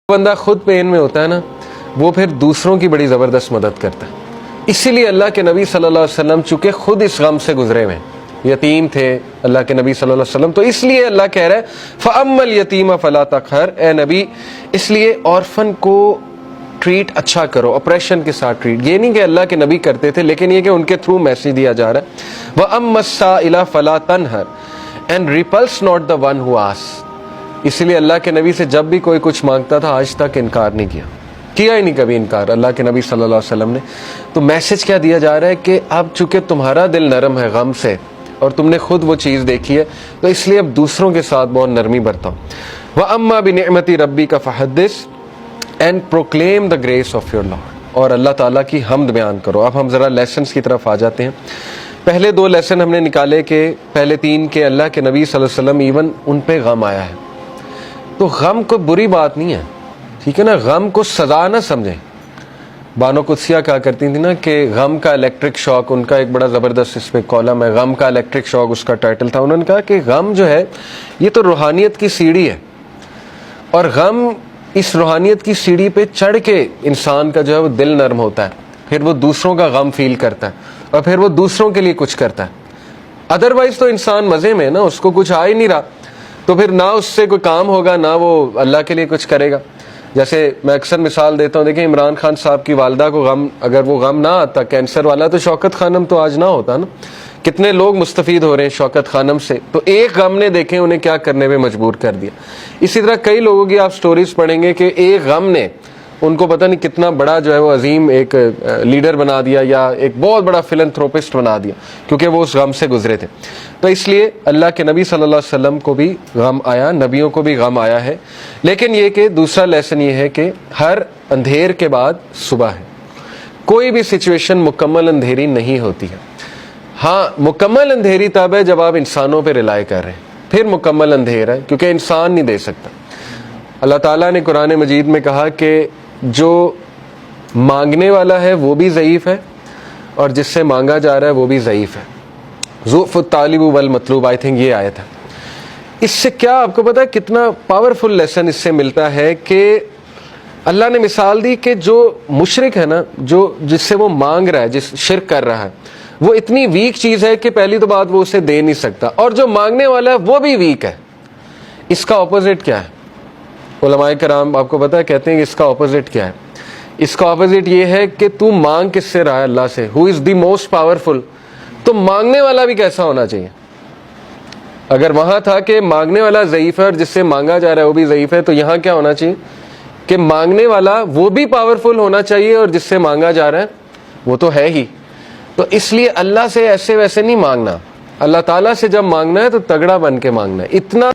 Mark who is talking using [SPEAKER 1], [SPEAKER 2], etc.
[SPEAKER 1] بندہ خود پین میں ہوتا ہے نا، وہ پھر دوسروں کی بڑی زبردست مدد کرتا ہے. اسی لیے اللہ کے نبی صلی اللہ علیہ وسلم چونکہ خود اس غم سے گزرے ہوئے یتیم تھے اللہ کے نبی صلی اللہ علیہ وسلم، تو اس لیے اللہ کہہ رہا ہے فَأَمَّا الْيَتِيمَ فَلَا تَقْهَرْ، اے نبی اس لیے آرفن کو ٹریٹ اچھا کرو، اپریشن کے ساتھ ٹریٹ. یہ نہیں کہ اللہ کے نبی کرتے تھے، لیکن یہ کہ ان کے تھرو میسیج دیا جا رہا ہے. وَأَمَّا السَّائِلَ فَلَا تَنْهَرْ and repulse not the one who asks. اسی لیے اللہ کے نبی سے جب بھی کوئی کچھ مانگتا تھا آج تک انکار نہیں کیا ہی نہیں کبھی انکار اللہ کے نبی صلی اللہ علیہ وسلم نے. تو میسج کیا دیا جا رہا ہے کہ اب چونکہ تمہارا دل نرم ہے غم سے اور تم نے خود وہ چیز دیکھی ہے، تو اس لیے اب دوسروں کے ساتھ بہت نرمی برتاؤ. وَأَمَّا بِنِعْمَةِ رَبِّكَ فَحَدِّثْ and proclaim the grace of your Lord, اور اللہ تعالیٰ کی حمد بیان کرو. اب ہم ذرا لیسنس کی طرف آ جاتے ہیں. پہلے دو لیسن ہم نے نکالے کہ پہلے تین کہ اللہ کے نبی صلی اللہ علیہ وسلم ایون ان پہ غم آیا ہے، تو غم کوئی بری بات نہیں ہے، ٹھیک ہے نا، غم کو سزا نہ سمجھیں. بانو قدسیہ کہا کرتی تھی نا کہ غم کا الیکٹرک شاک، ان کا ایک بڑا زبردست اس پہ کالم ہے، غم کا الیکٹرک شاک اس کا ٹائٹل تھا. انہوں نے کہا کہ غم جو ہے یہ تو روحانیت کی سیڑھی ہے، اور غم اس روحانیت کی سیڑھی پہ چڑھ کے انسان کا جو ہے وہ دل نرم ہوتا ہے، پھر وہ دوسروں کا غم فیل کرتا ہے اور پھر وہ دوسروں کے لیے کچھ کرتا ہے. ادروائز تو انسان مزے میں ہے نا، اس کو کچھ آ ہی نہیں رہا، تو پھر نہ اس سے کوئی کام ہوگا نہ وہ اللہ کے لیے کچھ کرے گا. جیسے میں اکثر مثال دیتا ہوں، دیکھیں عمران خان صاحب کی والدہ کو غم، اگر وہ غم نہ آتا کینسر والا، تو شوکت خانم تو آج نہ ہوتا نا. کتنے لوگ مستفید ہو رہے ہیں شوکت خانم سے، تو ایک غم نے دیکھیں انہیں کیا کرنے پہ مجبور کر دیا. اسی طرح کئی لوگوں کی آپ سٹوریز پڑھیں گے کہ ایک غم نے ان کو پتہ نہیں کتنا بڑا جو ہے وہ عظیم ایک لیڈر بنا دیا یا ایک بہت بڑا فلنتھروپسٹ بنا دیا، کیونکہ وہ اس غم سے گزرے تھے. تو اس لیے اللہ کے نبی صلی اللہ علیہ وسلم کو بھی غم آیا، نبیوں کو بھی غم آیا ہے. لیکن یہ کہ دوسرا لیسن یہ ہے کہ ہر اندھیر کے بعد صبح ہے. کوئی بھی سچویشن مکمل اندھیری نہیں ہوتی ہے. ہاں مکمل اندھیری تب ہے جب آپ انسانوں پہ رلائے کر رہے ہیں، پھر مکمل اندھیر ہے، کیونکہ انسان نہیں دے سکتا. اللہ تعالیٰ نے قرآن مجید میں کہا کہ جو مانگنے والا ہے وہ بھی ضعیف ہے اور جس سے مانگا جا رہا ہے وہ بھی ضعیف ہے. ضعف الطالب والمطلوب، آئی تھنک یہ آیت ہے. اس سے کیا آپ کو پتا ہے کتنا پاورفل لیسن اس سے ملتا ہے کہ اللہ نے مثال دی کہ جو مشرک ہے نا، جو جس سے وہ مانگ رہا ہے، جس شرک کر رہا ہے، وہ اتنی ویک چیز ہے کہ پہلی تو بات وہ اسے دے نہیں سکتا، اور جو مانگنے والا ہے وہ بھی ویک ہے. اس کا اپوزٹ کیا ہے؟ علماء کرام آپ کو پتا ہے کہتے ہیں کہ اس کا اپوزٹ کیا ہے؟ اس کا اپوزٹ یہ ہے کہ تو مانگ کس سے رہا ہے؟ اللہ سے، ہو از دی موسٹ پاورفل. تو مانگنے والا بھی کیسا ہونا چاہیے؟ اگر وہاں تھا کہ مانگنے والا ضعیف ہے اور جس سے مانگا جا رہا ہے وہ بھی ضعیف ہے، تو یہاں کیا ہونا چاہیے کہ مانگنے والا وہ بھی پاورفل ہونا چاہیے اور جس سے مانگا جا رہا ہے وہ تو ہے ہی. تو اس لیے اللہ سے ایسے ویسے نہیں مانگنا، اللہ تعالیٰ سے جب مانگنا ہے تو تگڑا بن کے مانگنا ہے. اتنا